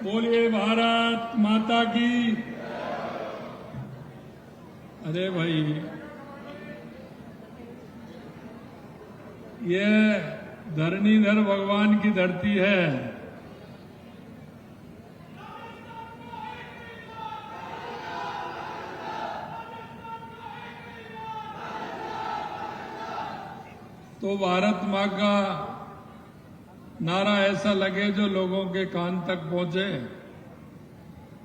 बोलिए भारत माता की। अरे भाई, ये धरणीधर भगवान की धरती है। तो भारत माँ का नारा ऐसा लगे जो लोगों के कान तक पहुंचे।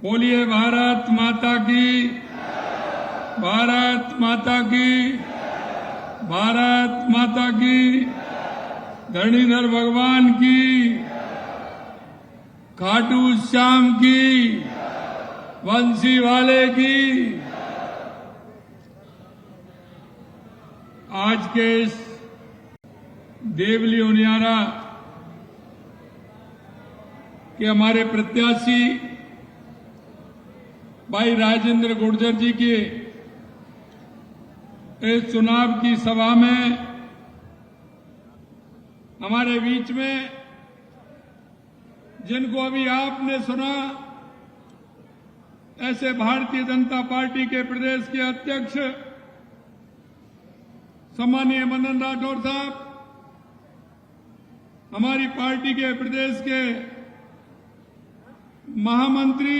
बोलिए भारत माता की, भारत माता की, भारत माता की। धरणीधर भगवान की, खाटू श्याम की, वंशी वाले की। आज के इस देवली उनियारा के हमारे प्रत्याशी भाई राजेंद्र गुर्जर जी के इस चुनाव की सभा में हमारे बीच में, जिनको अभी आपने सुना, ऐसे भारतीय जनता पार्टी के प्रदेश के अध्यक्ष सम्मानीय मदन राठौर साहब, हमारी पार्टी के प्रदेश के महामंत्री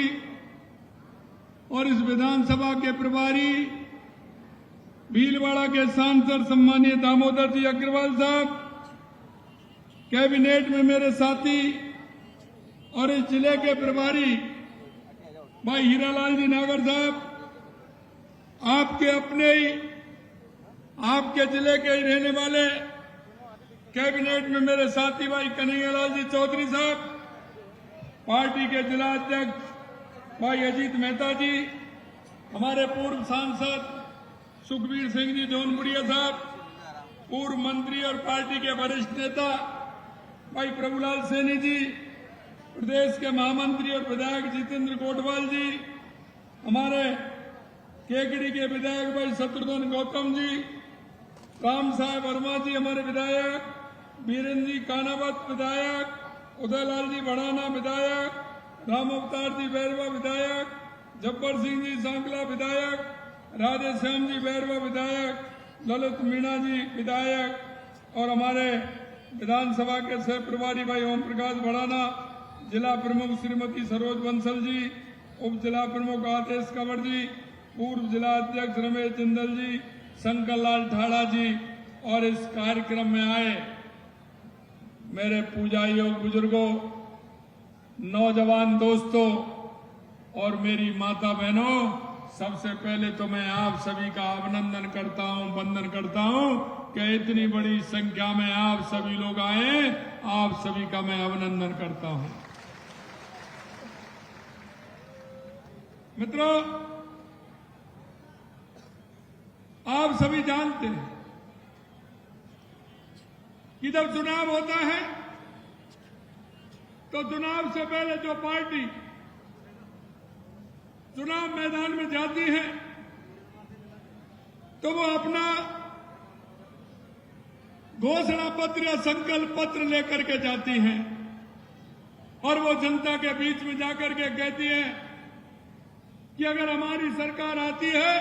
और इस विधानसभा के प्रभारी, भीलवाड़ा के सांसद सम्मानीय दामोदर जी अग्रवाल साहब, कैबिनेट में मेरे साथी और इस जिले के प्रभारी भाई हीरालाल जी नागर साहब, आपके अपने ही, आपके जिले के ही रहने वाले कैबिनेट में मेरे साथी भाई कन्हैयालाल जी चौधरी साहब, पार्टी के जिला अध्यक्ष भाई अजीत मेहता जी, हमारे पूर्व सांसद सुखबीर सिंह जी जौनपुरिया साहब, पूर्व मंत्री और पार्टी के वरिष्ठ नेता भाई प्रभुलाल सैनी जी, प्रदेश के महामंत्री और विधायक जितेंद्र कोटवाल जी, हमारे केकड़ी के विधायक भाई शत्रुघ्न गौतम जी, राम साहब वर्मा जी हमारे विधायक, बीरेन्द्र जी कानावत विधायक, उदयलाल जी बढ़ाना विधायक, राम अवतार जी बैरवा विधायक, जब्बर सिंह जी सांकला विधायक, राधे श्याम जी बैरवा विधायक, ललित मीणा जी विधायक और हमारे विधानसभा के सह प्रभारी भाई ओम प्रकाश बढ़ाना, जिला प्रमुख श्रीमती सरोज बंसल जी, उप जिला प्रमुख आदेश कंवर जी, पूर्व जिला अध्यक्ष रमेश जिंदल जी, शंकर लाल ठाड़ा जी और इस कार्यक्रम में आए मेरे पूजा योग बुजुर्गों, नौजवान दोस्तों और मेरी माता बहनों, सबसे पहले तो मैं आप सभी का अभिनंदन करता हूं, वंदन करता हूं कि इतनी बड़ी संख्या में आप सभी लोग आए। आप सभी का मैं अभिनंदन करता हूं। मित्रों, आप सभी जानते हैं कि जब चुनाव होता है तो चुनाव से पहले जो पार्टी चुनाव मैदान में जाती है तो वो अपना घोषणा पत्र या संकल्प पत्र लेकर के जाती हैं और वो जनता के बीच में जाकर के कहती है कि अगर हमारी सरकार आती है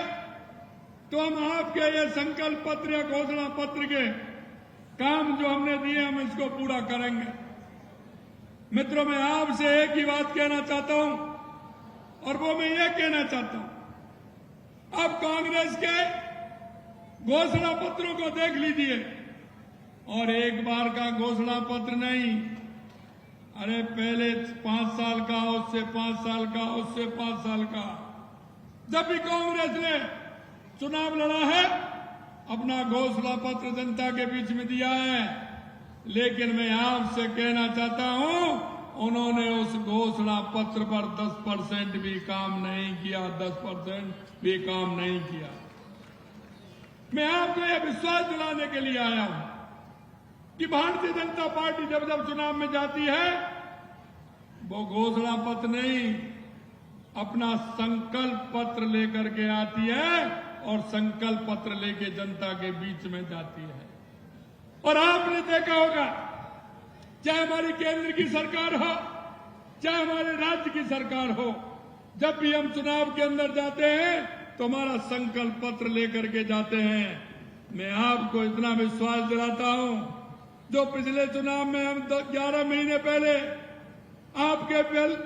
तो हम आपके ये संकल्प पत्र या घोषणा पत्र के काम जो हमने दिए हम इसको पूरा करेंगे। मित्रों, मैं आपसे एक ही बात कहना चाहता हूं और वो मैं ये कहना चाहता हूं, अब कांग्रेस के घोषणा पत्रों को देख लीजिए और एक बार का घोषणा पत्र नहीं, अरे पहले 5 साल का, उससे 5 साल का, उससे 5 साल का, जब भी कांग्रेस ने चुनाव लड़ा है अपना घोषणा पत्र जनता के बीच में दिया है। लेकिन मैं आपसे कहना चाहता हूं, उन्होंने उस घोषणा पत्र पर 10% भी काम नहीं किया, 10% भी काम नहीं किया। मैं आपको यह विश्वास दिलाने के लिए आया हूं कि भारतीय जनता पार्टी जब जब चुनाव में जाती है वो घोषणा पत्र नहीं, अपना संकल्प पत्र लेकर के आती है और संकल्प पत्र लेके जनता के बीच में जाती है। और आपने देखा होगा, चाहे हमारी केंद्र की सरकार हो चाहे हमारे राज्य की सरकार हो, जब भी हम चुनाव के अंदर जाते हैं तो हमारा संकल्प पत्र लेकर के जाते हैं। मैं आपको इतना विश्वास दिलाता हूं, जो पिछले चुनाव में हम 11 महीने पहले आपके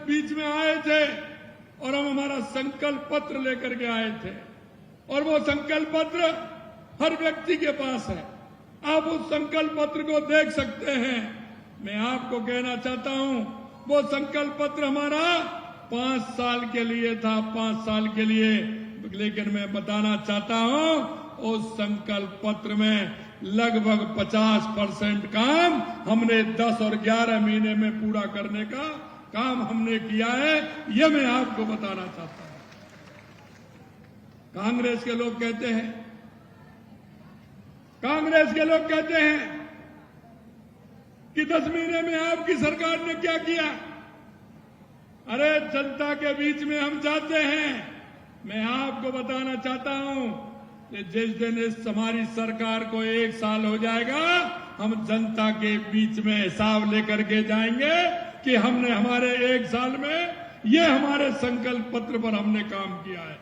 बीच में आए थे और हम हमारा संकल्प पत्र लेकर के आए थे, और वो संकल्प पत्र हर व्यक्ति के पास है। आप उस संकल्प पत्र को देख सकते हैं। मैं आपको कहना चाहता हूं, वो संकल्प पत्र हमारा 5 साल के लिए था, 5 साल के लिए। लेकिन मैं बताना चाहता हूं, उस संकल्प पत्र में लगभग 50% काम हमने 10 और 11 महीने में पूरा करने का काम हमने किया है। ये मैं आपको बताना चाहता हूं। कांग्रेस के लोग कहते हैं कि 10 महीने में आपकी सरकार ने क्या किया। अरे जनता के बीच में हम जाते हैं। मैं आपको बताना चाहता हूं कि जिस दिन इस हमारी सरकार को 1 साल हो जाएगा, हम जनता के बीच में हिसाब लेकर के जाएंगे कि हमने हमारे 1 साल में ये हमारे संकल्प पत्र पर हमने काम किया है।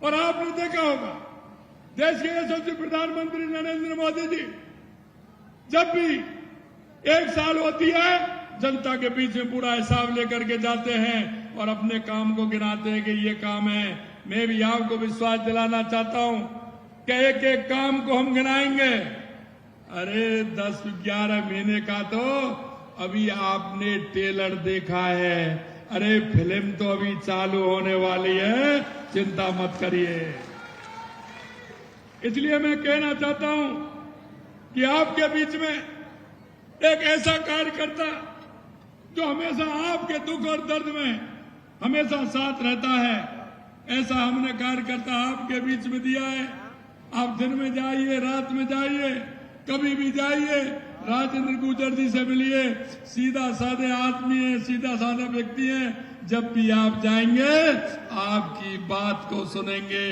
और आपने देखा होगा, देश के यशस्वी प्रधानमंत्री नरेंद्र मोदी जी जब भी 1 साल होती है, जनता के बीच में पूरा हिसाब लेकर के जाते हैं और अपने काम को गिनाते हैं कि ये काम है। मैं भी आपको विश्वास दिलाना चाहता हूं कि एक एक काम को हम गिनाएंगे। अरे 10-11 महीने का तो अभी आपने ट्रेलर देखा है। अरे फिल्म तो अभी चालू होने वाली है, चिंता मत करिए। इसलिए मैं कहना चाहता हूं कि आपके बीच में एक ऐसा कार्यकर्ता जो हमेशा आपके दुख और दर्द में हमेशा साथ रहता है, ऐसा हमने कार्यकर्ता आपके बीच में दिया है। आप दिन में जाइए, रात में जाइए, कभी भी जाइए, राजेंद्र गुर्जर जी से मिलिए। सीधा साधे आदमी है, सीधा साधा व्यक्ति है। जब भी आप जाएंगे, आपकी बात को सुनेंगे।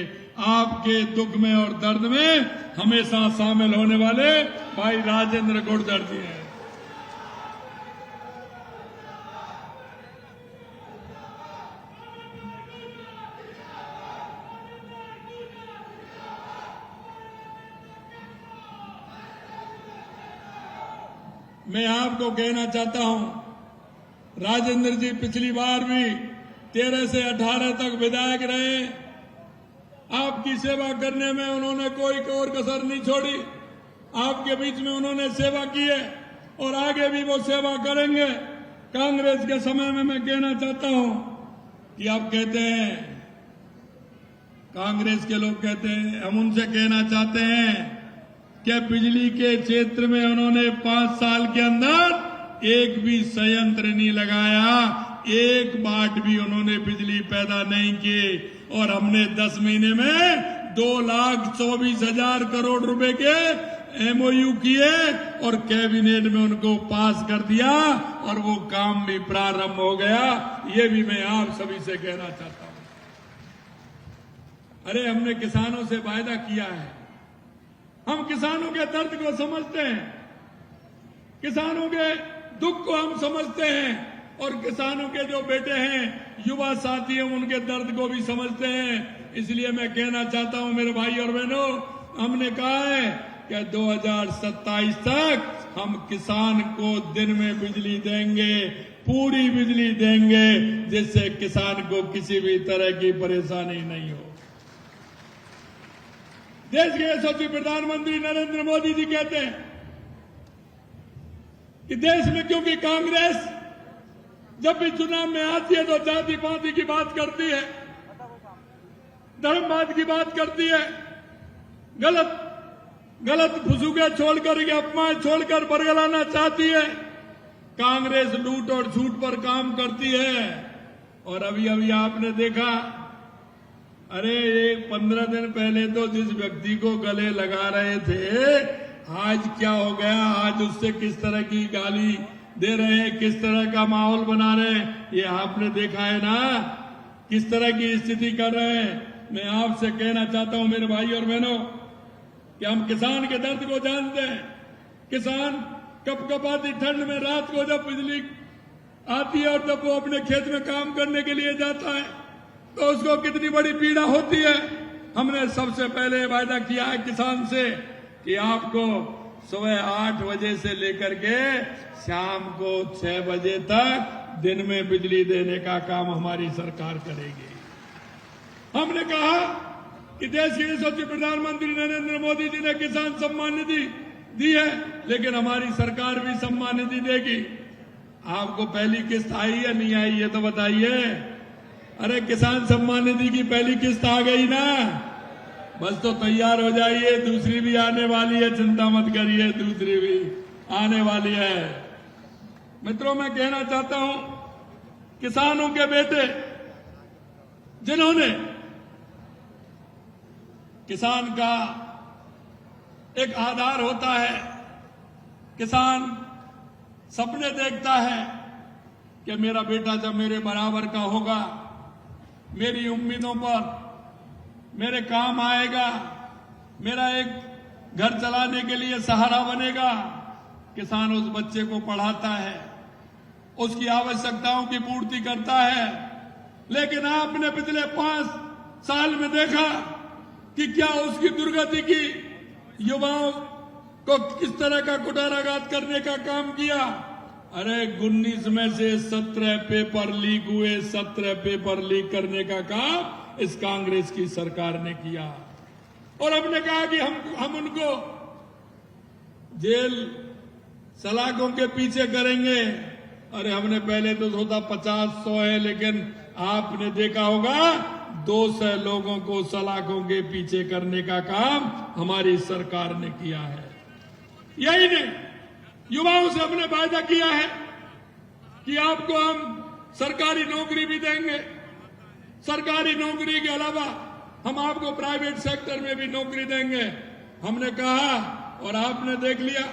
आपके दुख में और दर्द में हमेशा शामिल होने वाले भाई राजेंद्र गुर्जर जी हैं। मैं आपको कहना चाहता हूं, राजेंद्र जी पिछली बार भी 13 से 18 तक विधायक रहे। आपकी सेवा करने में उन्होंने कोई और कसर नहीं छोड़ी। आपके बीच में उन्होंने सेवा की है और आगे भी वो सेवा करेंगे। कांग्रेस के समय में मैं कहना चाहता हूं कि आप कहते हैं, कांग्रेस के लोग कहते हैं, हम उनसे कहना चाहते हैं कि बिजली के क्षेत्र में उन्होंने 5 साल के अंदर एक भी संयंत्र नहीं लगाया, एक वाट भी उन्होंने बिजली पैदा नहीं की। और हमने 10 महीने में 2,24,000 करोड़ रुपए के MOU किए और कैबिनेट में उनको पास कर दिया और वो काम भी प्रारंभ हो गया। ये भी मैं आप सभी से कहना चाहता हूं। अरे हमने किसानों से वायदा किया है, हम किसानों के दर्द को समझते हैं, किसानों के दुख को हम समझते हैं, और किसानों के जो बेटे हैं, युवा साथी हैं, उनके दर्द को भी समझते हैं। इसलिए मैं कहना चाहता हूं मेरे भाई और बहनों, हमने कहा है कि 2027 तक हम किसान को दिन में बिजली देंगे, पूरी बिजली देंगे, जिससे किसान को किसी भी तरह की परेशानी नहीं हो। देश के यशस्वी प्रधानमंत्री नरेंद्र मोदी जी कहते हैं कि देश में क्योंकि कांग्रेस जब भी चुनाव में आती है तो जाति पाति की बात करती है, धर्मवाद की बात करती है, गलत फुसूके छोड़कर के अपमान छोड़कर बरगलाना चाहती है। कांग्रेस लूट और झूठ पर काम करती है। और अभी अभी आपने देखा, अरे 15 दिन पहले तो जिस व्यक्ति को गले लगा रहे थे, आज क्या हो गया, आज उससे किस तरह की गाली दे रहे हैं, किस तरह का माहौल बना रहे हैं, ये आपने देखा है ना, किस तरह की स्थिति कर रहे हैं। मैं आपसे कहना चाहता हूं मेरे भाई और बहनों कि हम किसान के दर्द को जानते हैं। किसान कपकपाती ठंड में रात को जब बिजली आती है और जब वो अपने खेत में काम करने के लिए जाता है तो उसको कितनी बड़ी पीड़ा होती है। हमने सबसे पहले वायदा किया है किसान से कि आपको सुबह 8 बजे से लेकर के शाम को 6 बजे तक दिन में बिजली देने का काम हमारी सरकार करेगी। हमने कहा कि देश के यशस्वी प्रधानमंत्री नरेंद्र मोदी जी ने किसान सम्मान निधि दी है, लेकिन हमारी सरकार भी सम्मान निधि देगी। आपको पहली किस्त आई है नहीं आई है तो बताइए। अरे किसान सम्मान निधि की पहली किस्त आ गई ना, बस तो तैयार हो जाइए, दूसरी भी आने वाली है, चिंता मत करिए, दूसरी भी आने वाली है। मित्रों, मैं कहना चाहता हूं किसानों के बेटे जिन्होंने किसान का एक आधार होता है, किसान सपने देखता है कि मेरा बेटा जब मेरे बराबर का होगा, मेरी उम्मीदों पर मेरे काम आएगा, मेरा एक घर चलाने के लिए सहारा बनेगा। किसान उस बच्चे को पढ़ाता है, उसकी आवश्यकताओं की पूर्ति करता है। लेकिन आपने पिछले 5 साल में देखा कि क्या उसकी दुर्गति की, युवाओं को किस तरह का कुठाराघात करने का काम किया। अरे 19 में से 17 पेपर लीक हुए, 17 पेपर लीक करने का काम इस कांग्रेस की सरकार ने किया। और हमने कहा कि हम उनको जेल सलाखों के पीछे करेंगे। अरे हमने पहले तो सोचा 50-100 है, लेकिन आपने देखा होगा 200 लोगों को सलाखों के पीछे करने का काम हमारी सरकार ने किया है। यही नहीं, युवाओं से हमने वायदा किया है कि आपको हम सरकारी नौकरी भी देंगे। सरकारी नौकरी के अलावा हम आपको प्राइवेट सेक्टर में भी नौकरी देंगे। हमने कहा और आपने देख लिया,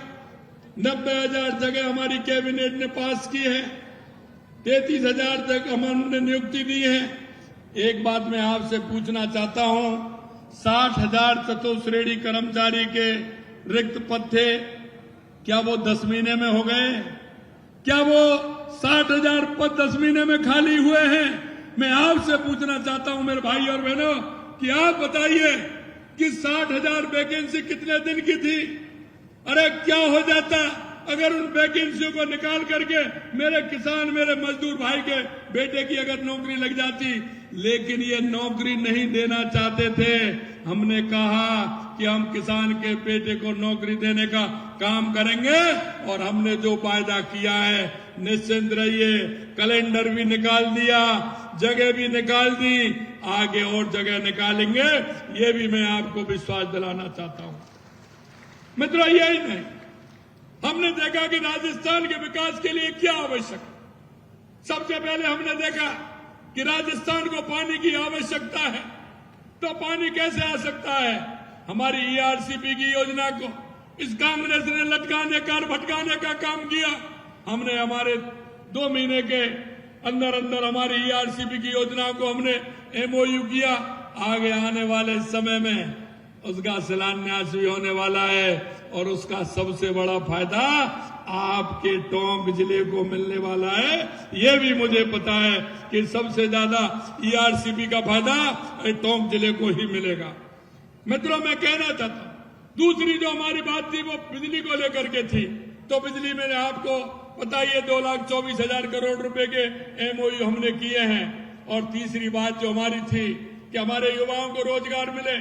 90,000 जगह हमारी कैबिनेट ने पास की है, 33,000 तक हमने नियुक्ति दी है। एक बात मैं आपसे पूछना चाहता हूं, 60,000 चतुश्रेणी कर्मचारी के रिक्त पद थे, क्या वो 10 महीने में हो गए? क्या वो 60,000 पद 10 महीने में खाली हुए हैं? मैं आपसे पूछना चाहता हूं मेरे भाई और बहनों कि आप बताइए कि 60,000 वैकेंसी कितने दिन की थी? अरे क्या हो जाता अगर उन वैकेंसियों को निकाल करके मेरे किसान, मेरे मजदूर भाई के बेटे की अगर नौकरी लग जाती। लेकिन ये नौकरी नहीं देना चाहते थे। हमने कहा कि हम किसान के बेटे को नौकरी देने का काम करेंगे और हमने जो वायदा किया है, निश्चिंत रहिए, कैलेंडर भी निकाल दिया, जगह भी निकाल दी, आगे और जगह निकालेंगे, ये भी मैं आपको विश्वास दिलाना चाहता हूं। मित्रों, यही नहीं, हमने देखा कि राजस्थान के विकास के लिए क्या आवश्यक है। सबसे पहले हमने देखा कि राजस्थान को पानी की आवश्यकता है, तो पानी कैसे आ सकता है? हमारी ईआरसीपी की योजना को इस कांग्रेस ने लटकाने का, भटकाने का काम किया। हमने हमारे 2 महीने के अंदर अंदर हमारी ईआरसीपी की योजना को हमने एमओयू किया। आगे आने वाले समय में उसका शिलान्यास भी होने वाला है और उसका सबसे बड़ा फायदा आपके टोंक जिले को मिलने वाला है। यह भी मुझे पता है कि सबसे ज्यादा ईआरसीपी का फायदा टोंक जिले को ही मिलेगा। मित्रों, मैं कहना चाहता हूं, दूसरी जो हमारी बात थी वो बिजली को लेकर के थी। तो बिजली में आपको पता ही है 2,24,000 करोड़ रुपए के एमओयू हमने किए हैं। और तीसरी बात जो हमारी थी कि हमारे युवाओं को रोजगार मिले,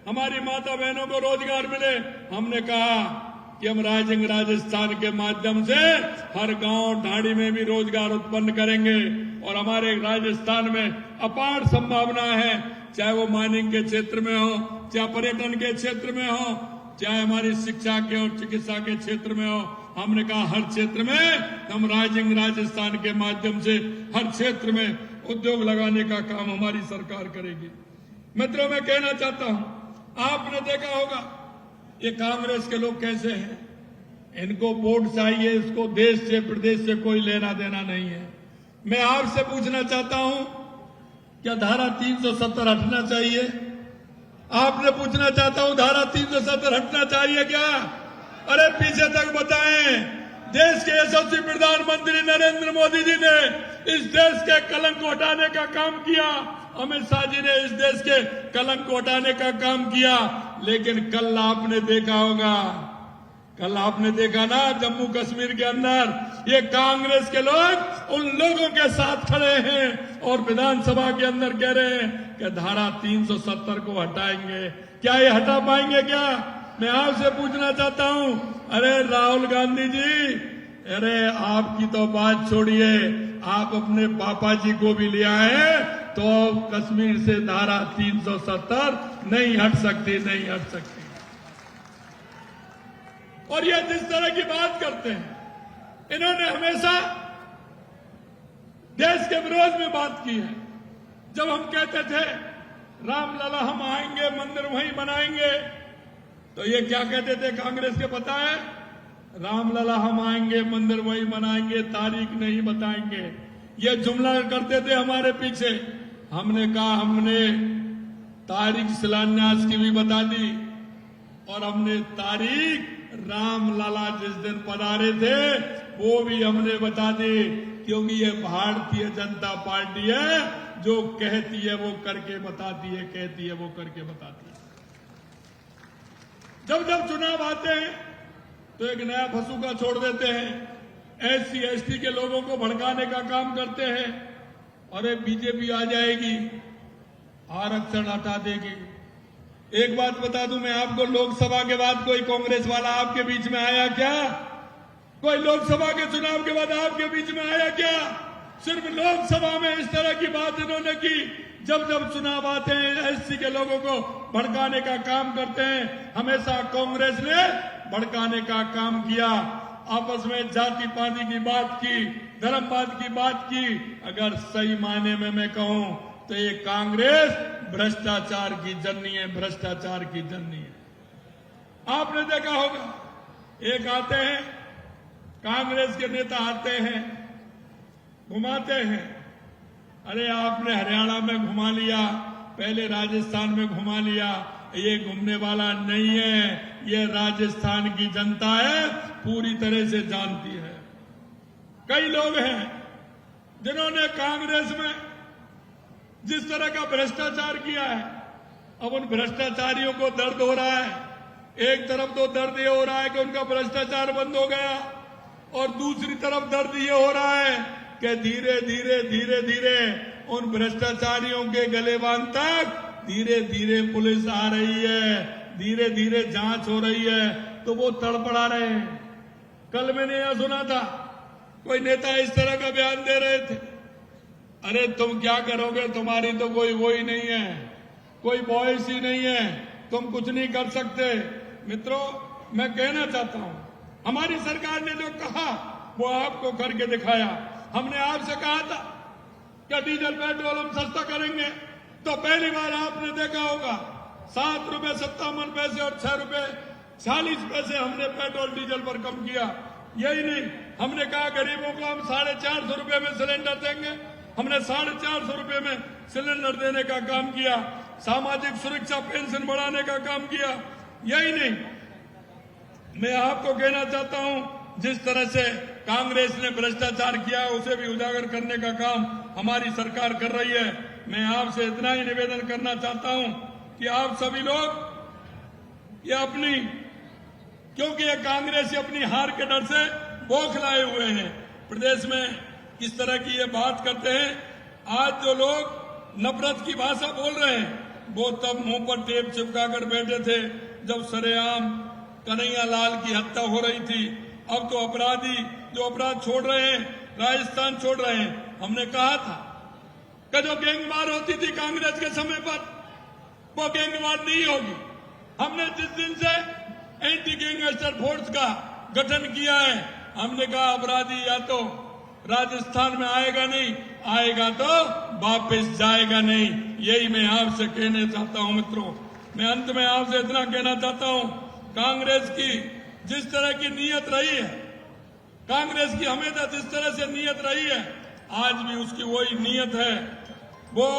हमारी माता बहनों को रोजगार मिले। हमने कहा कि हम राइजिंग राजस्थान के माध्यम से हर गांव ढाड़ी में भी रोजगार उत्पन्न करेंगे। और हमारे राजस्थान में अपार संभावना है, चाहे वो माइनिंग के क्षेत्र में हो, चाहे पर्यटन के क्षेत्र में हो, चाहे हमारी शिक्षा के और चिकित्सा के क्षेत्र में हो। हमने कहा हर क्षेत्र में हम राइजिंग राजस्थान के माध्यम से हर क्षेत्र में उद्योग लगाने का काम हमारी सरकार करेगी। मित्रों, मैं कहना चाहता हूं, आपने देखा होगा ये कांग्रेस के लोग कैसे हैं। इनको वोट चाहिए, इसको देश से प्रदेश से कोई लेना देना नहीं है। मैं आपसे पूछना चाहता हूं, क्या धारा 370 हटना चाहिए? आपने पूछना चाहता हूं, धारा 370 हटना चाहिए क्या? अरे पीछे तक बताएं। देश के यशस्वी प्रधानमंत्री नरेंद्र मोदी जी ने इस देश के कलंक को हटाने का काम किया। अमित शाह जी ने इस देश के कलंक को हटाने का काम किया। लेकिन कल आपने देखा ना, जम्मू कश्मीर के अंदर ये कांग्रेस के लोग उन लोगों के साथ खड़े हैं और विधानसभा के अंदर कह रहे हैं कि धारा 370 को हटाएंगे। क्या ये हटा पाएंगे क्या? मैं आपसे पूछना चाहता हूं, अरे राहुल गांधी जी, अरे आपकी तो बात छोड़िए, आप अपने पापा जी को भी ले आए तो कश्मीर से धारा 370 नहीं हट सकती। और ये जिस तरह की बात करते हैं, इन्होंने हमेशा देश के विरोध में बात की है। जब हम कहते थे रामलला हम आएंगे, मंदिर वहीं बनाएंगे, तो ये क्या कहते थे कांग्रेस के, पता है? रामलला हम आएंगे, मंदिर वहीं बनाएंगे, तारीख नहीं बताएंगे। ये जुमला करते थे हमारे पीछे। हमने कहा हमने तारीख शिलान्यास की भी बता दी और हमने तारीख रामलला जिस दिन पधारे थे वो भी हमने बता दी, क्योंकि ये भारतीय जनता पार्टी है, जो कहती है वो करके बताती है, कहती है वो करके बताती है। जब जब चुनाव आते हैं तो एक नया फसूका छोड़ देते हैं, एससी एसटी के लोगों को भड़काने का काम करते हैं। अरे बीजेपी आ जाएगी, आरक्षण हटा देगी। एक बात बता दूं मैं आपको, लोकसभा के बाद कोई कांग्रेस वाला आपके बीच में आया क्या? कोई लोकसभा के चुनाव के बाद आपके बीच में आया क्या? सिर्फ लोकसभा में इस तरह की बात इन्होंने की। जब जब चुनाव आते हैं एससी के लोगों को भड़काने का काम करते हैं। हमेशा कांग्रेस ने भड़काने का काम किया, आपस में जाति पाति की बात की, धर्मवाद की बात की। अगर सही मायने में मैं कहूं तो ये कांग्रेस भ्रष्टाचार की जननी है, भ्रष्टाचार की जननी है। आपने देखा होगा, एक आते हैं कांग्रेस के नेता, आते हैं घुमाते हैं। अरे आपने हरियाणा में घुमा लिया, पहले राजस्थान में घुमा लिया, ये घूमने वाला नहीं है, ये राजस्थान की जनता है, पूरी तरह से जानती है। कई लोग हैं जिन्होंने कांग्रेस में जिस तरह का भ्रष्टाचार किया है, अब उन भ्रष्टाचारियों को दर्द हो रहा है। एक तरफ तो दर्द ये हो रहा है कि उनका भ्रष्टाचार बंद हो गया, और दूसरी तरफ दर्द ये हो रहा है कि धीरे धीरे उन भ्रष्टाचारियों के गलेबान तक धीरे धीरे पुलिस आ रही है, धीरे धीरे जांच हो रही है, तो वो तड़पड़ा रहे हैं। कल मैंने यह सुना था, कोई नेता इस तरह का बयान दे रहे थे, अरे तुम क्या करोगे, तुम्हारी तो कोई वो ही नहीं है, कोई वॉइस ही नहीं है, तुम कुछ नहीं कर सकते। मित्रों, मैं कहना चाहता हूं, हमारी सरकार ने जो कहा वो आपको करके दिखाया। हमने आपसे कहा था कि डीजल पेट्रोल हम सस्ता करेंगे, तो पहली बार आपने देखा होगा 7 रुपए 57 पैसे और 6 रुपए 40 पैसे हमने पेट्रोल डीजल पर कम किया। यही नहीं, हमने कहा गरीबों को हम 450 रुपए में सिलेंडर देंगे, हमने 450 रुपए में सिलेंडर देने का काम किया। सामाजिक सुरक्षा पेंशन बढ़ाने का काम किया। यही नहीं, मैं आपको कहना चाहता हूं, जिस तरह से कांग्रेस ने भ्रष्टाचार किया उसे भी उजागर करने का काम हमारी सरकार कर रही है। मैं आपसे इतना ही निवेदन करना चाहता हूं कि आप सभी लोग ये अपनी, क्योंकि ये कांग्रेस अपनी हार के डर से बौखलाए हुए हैं, प्रदेश में किस तरह की ये बात करते हैं। आज जो लोग नफरत की भाषा बोल रहे हैं, वो तब मुंह पर टेप चिपकाकर बैठे थे जब सरेआम कन्हैया लाल की हत्या हो रही थी। अब तो अपराधी जो अपराध छोड़ रहे हैं, राजस्थान छोड़ रहे हैं। हमने कहा था कि जो गैंगवार होती थी कांग्रेस के समय पर, वो गैंगवार नहीं होगी। हमने जिस दिन से एंटी गैंगस्टर फोर्स का गठन किया है, हमने कहा अपराधी या तो राजस्थान में आएगा नहीं, आएगा तो वापस जाएगा नहीं। यही मैं आपसे कहना चाहता हूं। मित्रों, मैं अंत में आपसे इतना कहना चाहता हूं, कांग्रेस की जिस तरह की नीयत रही है, कांग्रेस की हमेशा जिस तरह से नीयत रही है, आज भी उसकी वही नीयत है। वो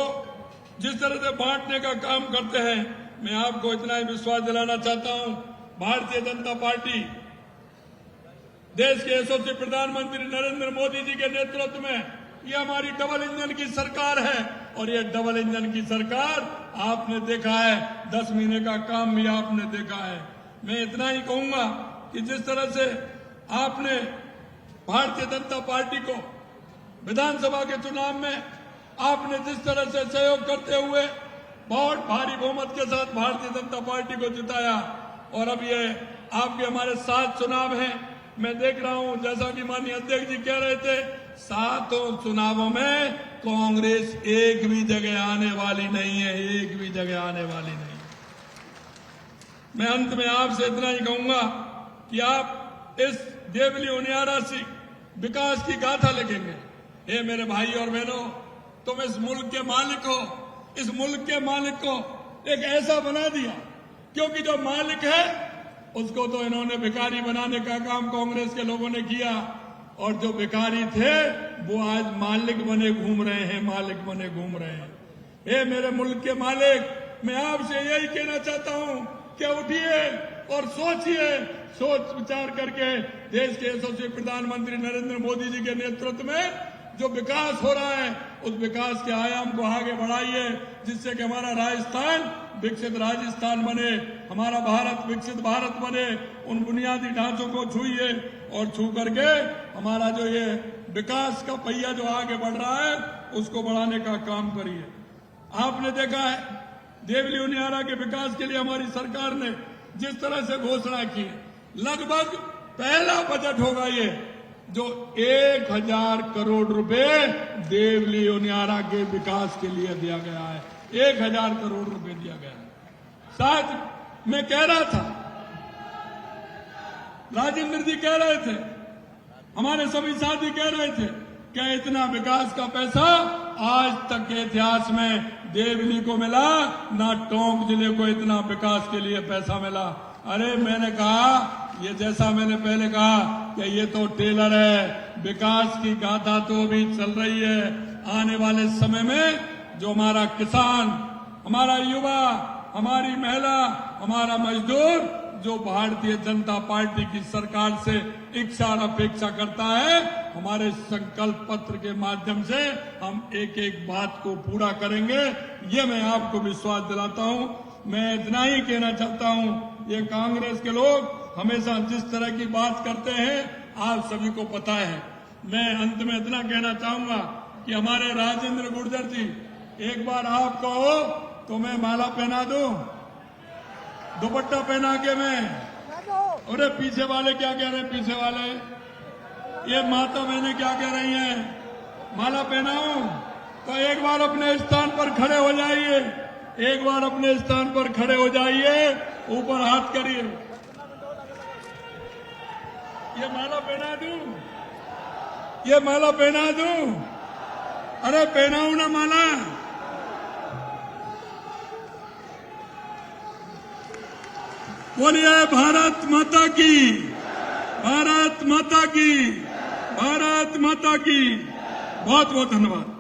जिस तरह से बांटने का काम करते हैं, मैं आपको इतना ही विश्वास दिलाना चाहता हूं, भारतीय जनता पार्टी देश के यशस्वी प्रधानमंत्री नरेंद्र मोदी जी के नेतृत्व में ये हमारी डबल इंजन की सरकार है। और ये डबल इंजन की सरकार आपने देखा है, 10 महीने का काम भी आपने देखा है। मैं इतना ही कहूंगा कि जिस तरह से आपने भारतीय जनता पार्टी को विधानसभा के चुनाव में आपने जिस तरह से सहयोग करते हुए बहुत भारी बहुमत के साथ भारतीय जनता पार्टी को जिताया, और अब ये आपके हमारे 7 चुनाव हैं। मैं देख रहा हूं, जैसा कि माननीय अध्यक्ष जी कह रहे थे, 7 चुनावों में कांग्रेस एक भी जगह आने वाली नहीं है, एक भी जगह आने वाली नहीं। मैं अंत में आपसे इतना ही कहूंगा कि आप इस देवली उनियारा से विकास की गाथा लिखेंगे। हे मेरे भाई और बहनों, तुम इस मुल्क के मालिक हो। इस मुल्क के मालिक को एक ऐसा बना दिया, क्योंकि जो मालिक है उसको तो इन्होंने भिखारी बनाने का काम कांग्रेस के लोगों ने किया, और जो भिखारी थे वो आज मालिक बने घूम रहे हैं, मालिक बने घूम रहे हैं। हे मेरे मुल्क के मालिक, मैं आपसे यही कहना चाहता हूं कि उठिए और सोचिए, सोच विचार करके देश के यशस्वी प्रधानमंत्री नरेंद्र मोदी जी के नेतृत्व में जो विकास हो रहा है, उस विकास के आयाम को आगे बढ़ाइए, जिससे कि हमारा राजस्थान विकसित राजस्थान बने, हमारा भारत विकसित भारत बने। उन बुनियादी ढांचों को छूइए और छू करके हमारा जो ये विकास का पहिया जो आगे बढ़ रहा है उसको बढ़ाने का काम करिए। आपने देखा है, देवली उनियारा के विकास के लिए हमारी सरकार ने जिस तरह से घोषणा की, लगभग पहला बजट होगा ये जो 1000 करोड़ रुपए देवली उनियारा के विकास के लिए दिया गया है। 1000 करोड़ रुपए दिया गया है। साथ मैं कह रहा था, राजेंद्र जी कह रहे थे, हमारे सभी साथी कह रहे थे कि इतना विकास का पैसा आज तक के इतिहास में देवली को मिला, ना टोंक जिले को इतना विकास के लिए पैसा मिला। अरे मैंने कहा, ये जैसा मैंने पहले कहा कि ये तो टेलर है, विकास की गाथा तो अभी चल रही है। आने वाले समय में जो हमारा किसान, हमारा युवा, हमारी महिला, हमारा मजदूर जो भारतीय जनता पार्टी की सरकार से इच्छा और अपेक्षा करता है, हमारे संकल्प पत्र के माध्यम से हम एक एक बात को पूरा करेंगे, ये मैं आपको विश्वास दिलाता हूं। मैं इतना ही कहना चाहता हूं, ये कांग्रेस के लोग हमेशा जिस तरह की बात करते हैं आप सभी को पता है। मैं अंत में इतना कहना चाहूंगा कि हमारे राजेंद्र गुर्जर जी, एक बार आप कहो तो मैं माला पहना दूं, दुपट्टा पहना के मैं। अरे पीछे वाले क्या कह रहे हैं, पीछे वाले ये माता बहनें क्या कह रही हैं, माला पहनाऊं? तो एक बार अपने स्थान पर खड़े हो जाइए, एक बार अपने स्थान पर खड़े हो जाइए, ऊपर हाथ करिए। ये माला पहना दूं, ये माला पहना दूं? अरे पहनाऊं ना माला? बोलिए भारत माता की, भारत माता की, भारत माता की। बहुत बहुत धन्यवाद।